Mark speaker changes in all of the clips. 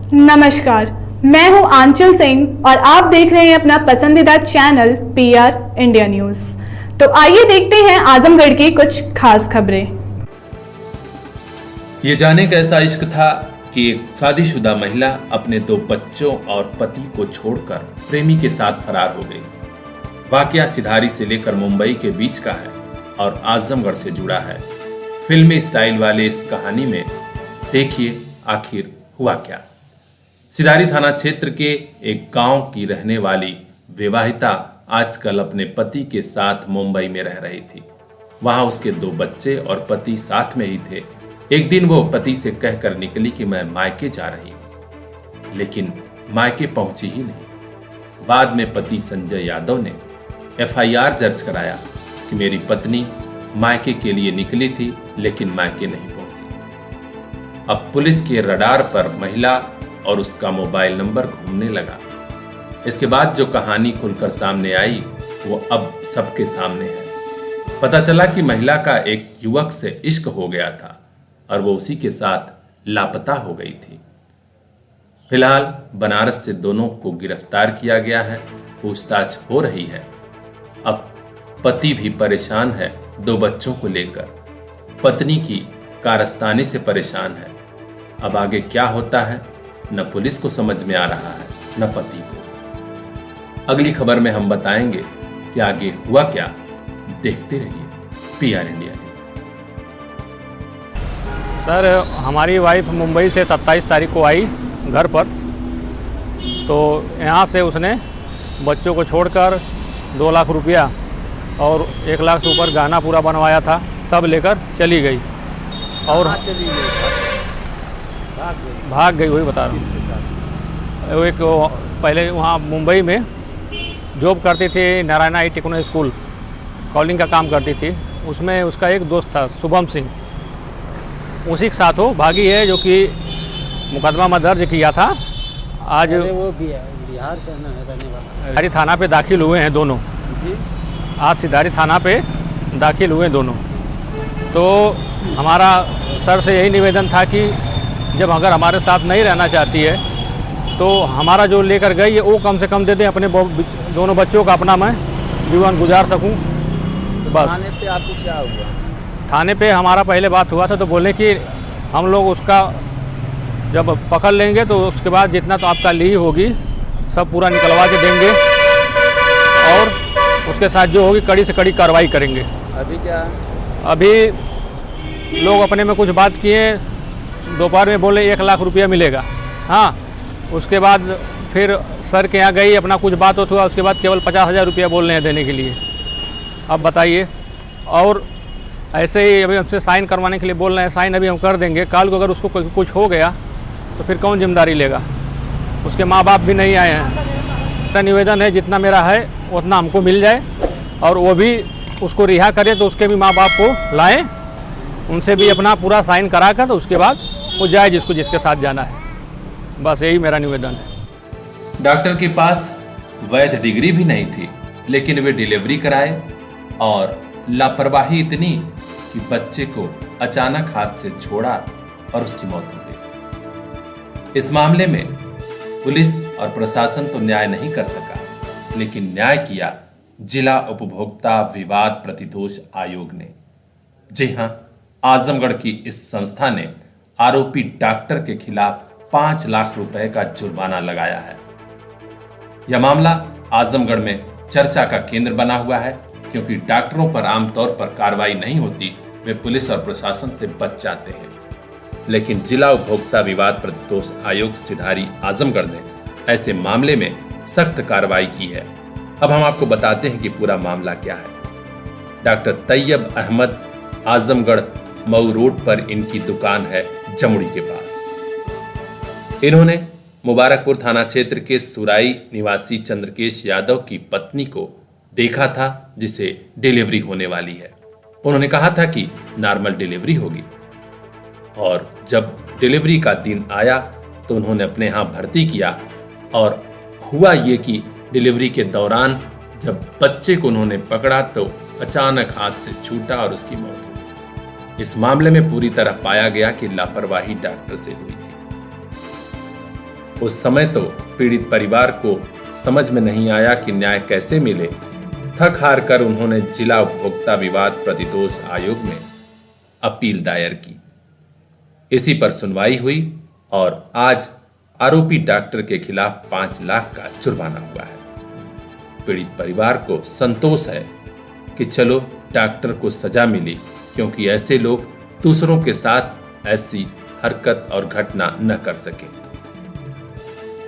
Speaker 1: नमस्कार, मैं हूं आंचल सिंह और आप देख रहे हैं अपना पसंदीदा चैनल पीआर इंडिया न्यूज। तो आइए देखते हैं आजमगढ़ की कुछ खास खबरें।
Speaker 2: ये जाने कैसा इश्क था कि एक शादीशुदा महिला अपने 2 बच्चों और पति को छोड़कर प्रेमी के साथ फरार हो गई। वाकया सिधारी से लेकर मुंबई के बीच का है और आजमगढ़ से जुड़ा है। फिल्मी स्टाइल वाले इस कहानी में देखिए आखिर हुआ क्या। सिधारी थाना क्षेत्र के एक गांव की रहने वाली विवाहिता आजकल अपने पति के साथ मुंबई में रह रही थी। वहां उसके 2 बच्चे और पति साथ में ही थे। एक दिन वो पति से कहकर निकली कि मैं मायके जा रही हूं, लेकिन मायके पहुंची ही नहीं। बाद में पति संजय यादव ने एफआईआर दर्ज कराया कि मेरी पत्नी मायके के लिए निकली थी लेकिन मायके नहीं पहुंची। अब पुलिस के रडार पर महिला और उसका मोबाइल नंबर घूमने लगा। इसके बाद जो कहानी खुलकर सामने आई वो अब सबके सामने है। पता चला कि महिला का एक युवक से इश्क हो गया था और वो उसी के साथ लापता हो गई थी। फिलहाल बनारस से दोनों को गिरफ्तार किया गया है, पूछताछ हो रही है। अब पति भी परेशान है 2 बच्चों को लेकर, पत्नी की कारस्तानी से परेशान है। अब आगे क्या होता है न पुलिस को समझ में आ रहा है न पति को। अगली खबर में हम बताएंगे कि आगे हुआ क्या। देखते रहिए पीआर इंडिया।
Speaker 3: सर, हमारी वाइफ मुंबई से 27 तारीख को आई घर पर। तो यहाँ से उसने बच्चों को छोड़कर 2 लाख रुपया और 1 लाख से ऊपर गहना पूरा बनवाया था, सब लेकर चली गई और भाग गई। वही बता रहा हूँ। वो एक पहले वहाँ मुंबई में जॉब करती थी, नारायणा आई टेक्नो स्कूल कॉलिंग का काम करती थी। उसमें उसका एक दोस्त था शुभम सिंह, उसी के साथ वो भागी है, जो कि मुकदमा में दर्ज किया था। आज वो बिहार का रहने वाला सिधारी थाना पे दाखिल हुए हैं दोनों। आज सिधारी थाना पे दाखिल हुए दोनों। तो हमारा सर से यही निवेदन था कि जब अगर हमारे साथ नहीं रहना चाहती है तो हमारा जो लेकर गई है वो कम से कम दे दें, अपने दोनों बच्चों का अपना मैं जीवन गुजार सकूं। तो बस। थाने पे आपको क्या हुआ? थाने पे हमारा पहले बात हुआ था तो बोले कि हम लोग उसका जब पकड़ लेंगे तो उसके बाद जितना तो आपका ली होगी सब पूरा निकलवा के देंगे और उसके साथ जो होगी कड़ी से कड़ी कार्रवाई करेंगे।
Speaker 4: अभी क्या?
Speaker 3: अभी लोग अपने में कुछ बात किए, दोपहर में बोले 1 लाख रुपया मिलेगा। हाँ, उसके बाद फिर सर के यहाँ गई, अपना कुछ बात हुआ, उसके बाद केवल 50,000 रुपया बोल रहे हैं देने के लिए। अब बताइए। और ऐसे ही अभी हमसे साइन करवाने के लिए बोल रहे हैं, साइन अभी हम कर देंगे। कल को अगर उसको कुछ हो गया तो फिर कौन जिम्मेदारी लेगा? उसके माँ बाप भी नहीं आए हैं। इतना निवेदन है जितना मेरा है उतना हमको मिल जाए और वो भी उसको रिहा करे तो उसके भी माँ बाप को लाएँ, उनसे भी अपना पूरा साइन करा कर तो उसके बाद वो जाए जिसको जिसके साथ जाना है। बस यही मेरा निवेदन है।
Speaker 2: डॉक्टर के पास वैध डिग्री भी नहीं थी, लेकिन वे डिलीवरी कराए और लापरवाही इतनी कि बच्चे को अचानक हाथ से छोड़ा और उसकी मौत हो गई। इस मामले में पुलिस और प्रशासन तो न्याय नहीं कर सका, लेकिन न्याय किया जिला उपभोक्ता विवाद प्रतिदोष आयोग ने। जी हां, आजमगढ़ की इस संस्था ने आरोपी डॉक्टर के खिलाफ 5 लाख रुपए का जुर्माना लगाया है। यह मामला आजमगढ़ में चर्चा का केंद्र बना हुआ है, क्योंकि डॉक्टरों पर आमतौर पर कार्रवाई नहीं होती, वे पुलिस और प्रशासन से बच जाते हैं। लेकिन जिला उपभोक्ता विवाद प्रतिदोष आयोग सिधारी आजमगढ़ ने ऐसे मामले में सख्त कार्रवाई की है। अब हम आपको बताते हैं कि पूरा मामला क्या है। डॉक्टर तैयब अहमद, आजमगढ़ मऊ रोड पर इनकी दुकान है, जमुड़ी के पास। इन्होंने मुबारकपुर थाना क्षेत्र के सुराई निवासी चंद्रकेश यादव की पत्नी को देखा था, जिसे डिलीवरी होने वाली है। उन्होंने कहा था कि नॉर्मल डिलीवरी होगी और जब डिलीवरी का दिन आया तो उन्होंने अपने यहाँ भर्ती किया और हुआ ये कि डिलीवरी के दौरान जब बच्चे को उन्होंने पकड़ा तो अचानक हाथ से छूटा और उसकी मौत हो गई। इस मामले में पूरी तरह पाया गया कि लापरवाही डॉक्टर से हुई थी। उस समय तो पीड़ित परिवार को समझ में नहीं आया कि न्याय कैसे मिले। थक हार कर उन्होंने जिला उपभोक्ता विवाद प्रतिदोष आयोग में अपील दायर की। इसी पर सुनवाई हुई और आज आरोपी डॉक्टर के खिलाफ 5 लाख का जुर्माना हुआ है। पीड़ित परिवार को संतोष है कि चलो डॉक्टर को सजा मिली, क्योंकि ऐसे लोग दूसरों के साथ ऐसी हरकत और घटना न कर सके।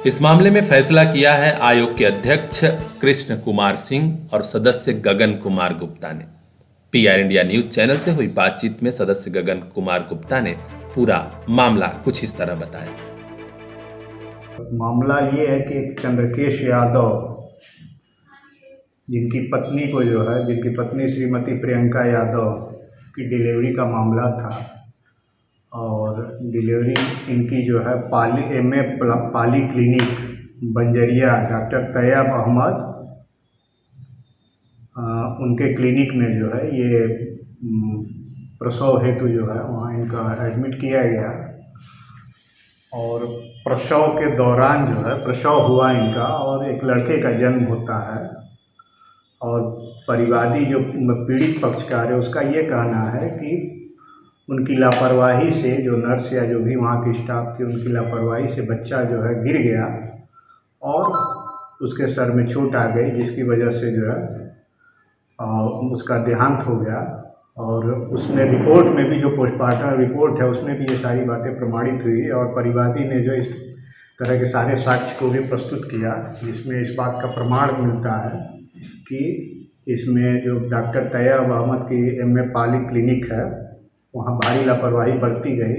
Speaker 2: इस मामले में फैसला किया है आयोग के अध्यक्ष कृष्ण कुमार सिंह और सदस्य गगन कुमार गुप्ता ने। पीआर इंडिया न्यूज चैनल से हुई बातचीत में सदस्य गगन कुमार गुप्ता ने पूरा मामला कुछ इस तरह बताया।
Speaker 4: मामला ये है कि चंद्रकेश यादव, जिनकी पत्नी श्रीमती प्रियंका यादव की डिलीवरी का मामला था और डिलीवरी इनकी जो है एमए पाली क्लिनिक बंजरिया डॉक्टर तैयब अहमद उनके क्लिनिक में जो है ये प्रसव हेतु जो है वहाँ इनका एडमिट किया गया और प्रसव के दौरान जो है प्रसव हुआ इनका और एक लड़के का जन्म होता है और परिवादी जो पीड़ित पक्षकार है उसका ये कहना है कि उनकी लापरवाही से, जो नर्स या जो भी वहाँ की स्टाफ थी, उनकी लापरवाही से बच्चा जो है गिर गया और उसके सर में चोट आ गई, जिसकी वजह से जो है उसका देहांत हो गया। और उसमें रिपोर्ट में भी जो पोस्टमार्टम रिपोर्ट है उसमें भी ये सारी बातें प्रमाणित हुई और परिवादी ने जो इस तरह के सारे साक्ष्य को भी प्रस्तुत किया, जिसमें इस बात का प्रमाण मिलता है कि इसमें जो डॉक्टर तैयब अहमद की एमए पाली क्लिनिक है वहाँ भारी लापरवाही बरती गई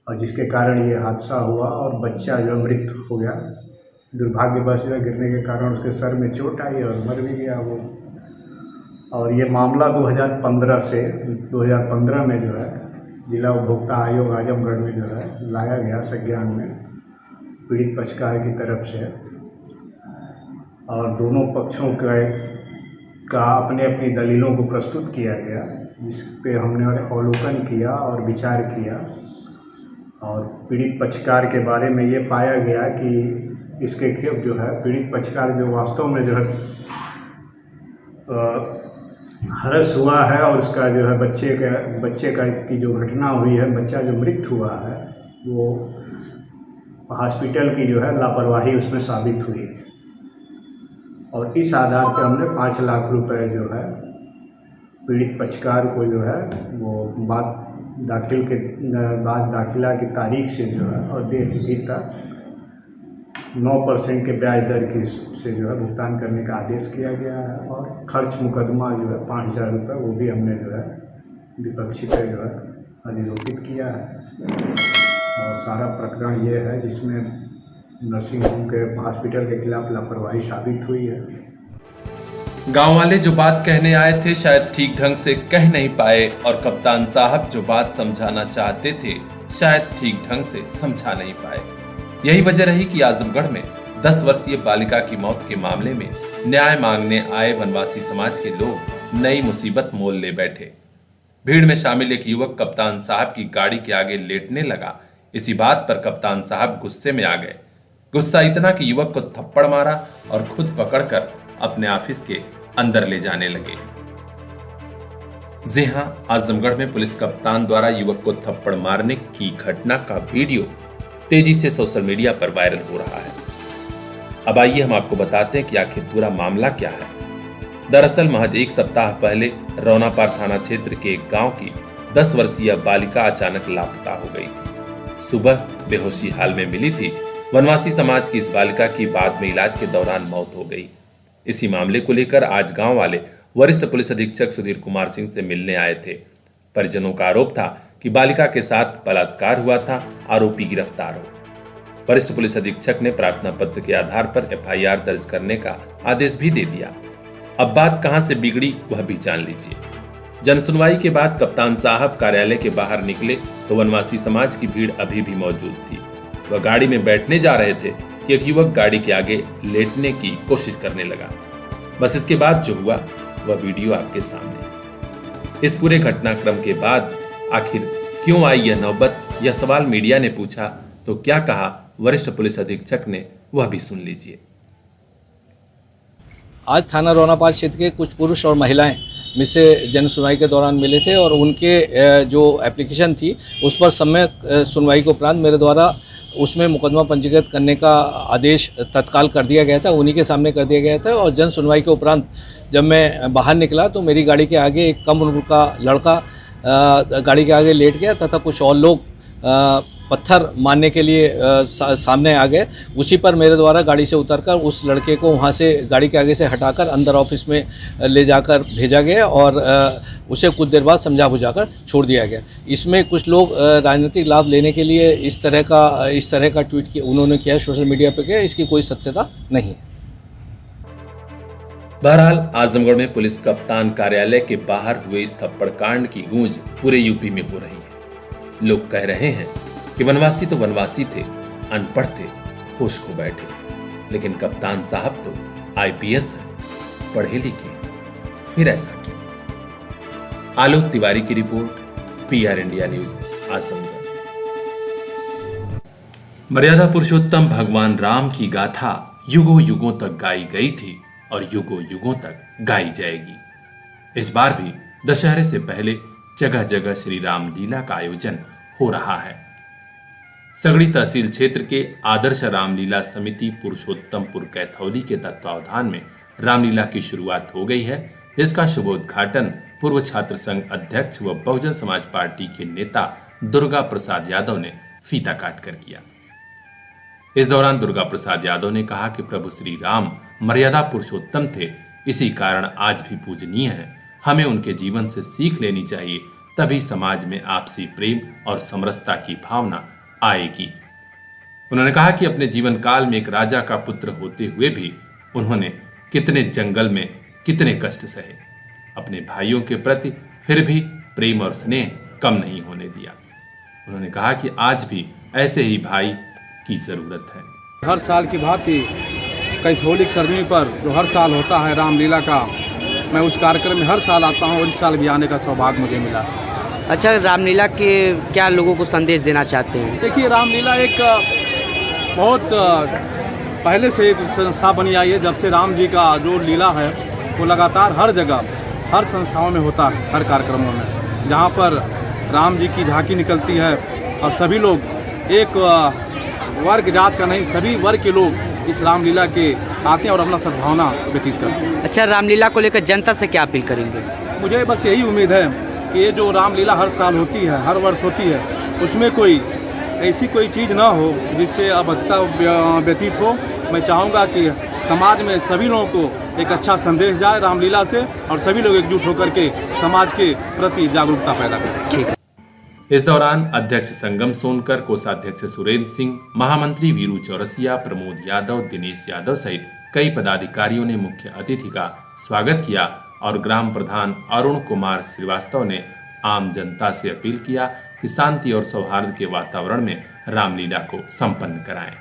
Speaker 4: और जिसके कारण ये हादसा हुआ और बच्चा जो मृत हो गया। दुर्भाग्यवश जो है गिरने के कारण उसके सर में चोट आई और मर भी गया वो। और ये मामला 2015 में जो है जिला उपभोक्ता आयोग आजमगढ़ में जो है लाया गया संज्ञान में पीड़ित पक्षकार की तरफ से और दोनों पक्षों का अपने अपनी दलीलों को प्रस्तुत किया गया, जिस पे हमने अवलोकन किया और विचार किया और पीड़ित पक्षकार के बारे में ये पाया गया कि इसके खिलाफ जो है पीड़ित पक्षकार जो वास्तव में जो है हरस हुआ है और उसका जो है बच्चे का की जो घटना हुई है, बच्चा जो मृत हुआ है वो हॉस्पिटल की जो है लापरवाही उसमें साबित हुई और इस आधार पर हमने 5 लाख रुपए जो है पीड़ित पक्षकार को जो है वो बाद दाखिला की तारीख से जो है और देय तिथि तक 9% के ब्याज दर की से जो है भुगतान करने का आदेश किया गया है और खर्च मुकदमा जो है 5,000 रुपये वो भी हमने जो है विपक्षी पे जो है अधिरोपित किया है। और सारा प्रकरण ये है जिसमें नर्सिंग होम के हॉस्पिटल के खिलाफ लापरवाही साबित हुई है।
Speaker 2: गांव वाले जो बात कहने आए थे शायद ठीक ढंग से कह नहीं पाए और कप्तान साहब जो बात समझाना चाहते थे शायद ठीक ढंग से समझा नहीं पाए। यही वजह रही कि आजमगढ़ में 10 वर्षीय बालिका की मौत के मामले में न्याय मांगने आए वनवासी समाज के लोग नई मुसीबत मोल ले बैठे। भीड़ में शामिल एक युवक कप्तान साहब की गाड़ी के आगे लेटने लगा। इसी बात पर कप्तान साहब गुस्से में आ गए। गुस्सा इतना कि युवक को थप्पड़ मारा और खुद पकड़कर अपने ऑफिस के अंदर ले जाने लगे। जी हां, आजमगढ़ में पुलिस कप्तान द्वारा युवक को थप्पड़ मारने की घटना का वीडियो तेजी से सोशल मीडिया पर वायरल हो रहा है। अब आइए हम आपको बताते हैं कि आखिर पूरा मामला क्या है। दरअसल महज 1 सप्ताह पहले रौनापार थाना क्षेत्र के एक गांव की 10 वर्षीय बालिका अचानक लापता हो गई थी। सुबह बेहोशी हाल में मिली थी। वनवासी समाज की इस बालिका की बाद में इलाज के दौरान मौत हो गई। इसी मामले को लेकर आज गांव वाले वरिष्ठ पुलिस अधीक्षक सुधीर कुमार सिंह से मिलने आए थे। परिजनों का आरोप था कि बालिका के साथ बलात्कार हुआ था, आरोपी गिरफ्तार हो। वरिष्ठ पुलिस अधीक्षक ने प्रार्थना पत्र के आधार पर एफआईआर दर्ज करने का आदेश भी दे दिया। अब बात कहां से बिगड़ी वह भी जान लीजिए। जनसुनवाई के बाद कप्तान साहब कार्यालय के बाहर निकले तो वनवासी समाज की भीड़ अभी भी मौजूद थी। वह गाड़ी में बैठने जा रहे थे कि एक युवक गाड़ी के आगे लेटने की कोशिश करने लगा। बस इसके बाद जो हुआ वह वीडियो आपके सामने। इस पूरे घटनाक्रम के बाद आखिर क्यों आई यह नौबत, यह सवाल मीडिया ने पूछा तो क्या कहा वरिष्ठ पुलिस अधीक्षक ने, वह भी सुन लीजिए।
Speaker 5: आज थाना रौनापाल क्षेत्र के कुछ पुरुष और महिलाएं मुझसे जन सुनवाई के दौरान मिले थे और उनके जो एप्लीकेशन थी उस पर सम्यक सुनवाई के उपरांत मेरे द्वारा उसमें मुकदमा पंजीकृत करने का आदेश तत्काल कर दिया गया था, उन्हीं के सामने कर दिया गया था। और जन सुनवाई के उपरांत जब मैं बाहर निकला तो मेरी गाड़ी के आगे एक कम उम्र का लड़का गाड़ी के आगे लेट गया तथा कुछ और लोग पत्थर मारने के लिए सामने आ गए। उसी पर मेरे द्वारा गाड़ी से उतरकर उस लड़के को वहां से गाड़ी के आगे से हटाकर अंदर ऑफिस में ले जाकर भेजा गया और उसे कुछ देर बाद समझा बुझाकर छोड़ दिया गया। इसमें कुछ लोग राजनीतिक लाभ लेने के लिए इस तरह का ट्वीट उन्होंने किया सोशल मीडिया पर किया, इसकी कोई सत्यता नहीं है।
Speaker 2: बहरहाल आजमगढ़ में पुलिस कप्तान कार्यालय के बाहर हुए इस थप्पड़ कांड की गूंज पूरे यूपी में हो रही है। लोग कह रहे हैं कि वनवासी तो वनवासी थे, अनपढ़ थे, होश खो बैठे, लेकिन कप्तान साहब तो आईपीएस हैं, पढ़े लिखे, फिर ऐसा क्यों? आलोक तिवारी की report, PR India news, Azamgarh. मर्यादा पुरुषोत्तम भगवान राम की गाथा युगों युगों तक गाई गई थी और युगों युगों तक गाई जाएगी। इस बार भी दशहरे से पहले जगह जगह श्री राम लीला का आयोजन हो रहा है। सगड़ी तहसील क्षेत्र के आदर्श रामलीला समिति पुरुषोत्तमपुर कैथौली के तत्वावधान में रामलीला की शुरुआत हो गई है, जिसका शुभोद्घाटन पूर्व छात्र संघ अध्यक्ष व बहुजन समाज पार्टी के नेता दुर्गा प्रसाद यादव ने फीता काट कर किया। इस दौरान दुर्गा प्रसाद यादव ने कहा कि प्रभु श्री राम मर्यादा पुरुषोत्तम थे, इसी कारण आज भी पूजनीय है। हमें उनके जीवन से सीख लेनी चाहिए, तभी समाज में आपसी प्रेम और समरसता की भावना आएगी। उन्होंने कहा कि अपने जीवन काल में एक राजा का पुत्र होते हुए भी उन्होंने कितने जंगल में कितने कष्ट सहे, अपने भाइयों के प्रति फिर भी प्रेम और स्नेह कम नहीं होने दिया। उन्होंने कहा कि आज भी ऐसे ही भाई की जरूरत है।
Speaker 6: हर साल की भांति कैथोलिक सरमी पर जो हर साल होता है रामलीला का, मैं उस कार्यक्रम में हर साल आता हूँ और इस साल भी आने का सौभाग्य मुझे मिला।
Speaker 7: अच्छा, रामलीला के क्या लोगों को संदेश देना चाहते हैं?
Speaker 6: देखिए, रामलीला एक बहुत पहले से एक संस्था बनी आई है। जब से राम जी का जो लीला है वो लगातार हर जगह हर संस्थाओं में होता है, हर कार्यक्रमों में, जहाँ पर राम जी की झांकी निकलती है और सभी लोग एक वर्ग जात का नहीं, सभी वर्ग के लोग इस रामलीला के आते हैं और अपना सद्भावना व्यतीत करते हैं।
Speaker 7: अच्छा, रामलीला को लेकर जनता से क्या अपील करेंगे?
Speaker 6: मुझे बस यही उम्मीद है कि ये जो रामलीला हर साल होती है, हर वर्ष होती है, उसमें कोई ऐसी कोई चीज़ ना हो जिससे अभद्रता व्यतीत हो। मैं चाहूँगा कि समाज में सभी लोगों को एक अच्छा संदेश जाए रामलीला से और सभी लोग एकजुट होकर के समाज के प्रति जागरूकता पैदा करें। ठीक है।
Speaker 2: इस दौरान अध्यक्ष संगम सोनकर, कोषाध्यक्ष सुरेंद्र सिंह, महामंत्री वीरू चौरसिया, प्रमोद यादव, दिनेश यादव सहित कई पदाधिकारियों ने मुख्य अतिथि का स्वागत किया और ग्राम प्रधान अरुण कुमार श्रीवास्तव ने आम जनता से अपील किया कि शांति और सौहार्द के वातावरण में रामलीला को संपन्न कराएं।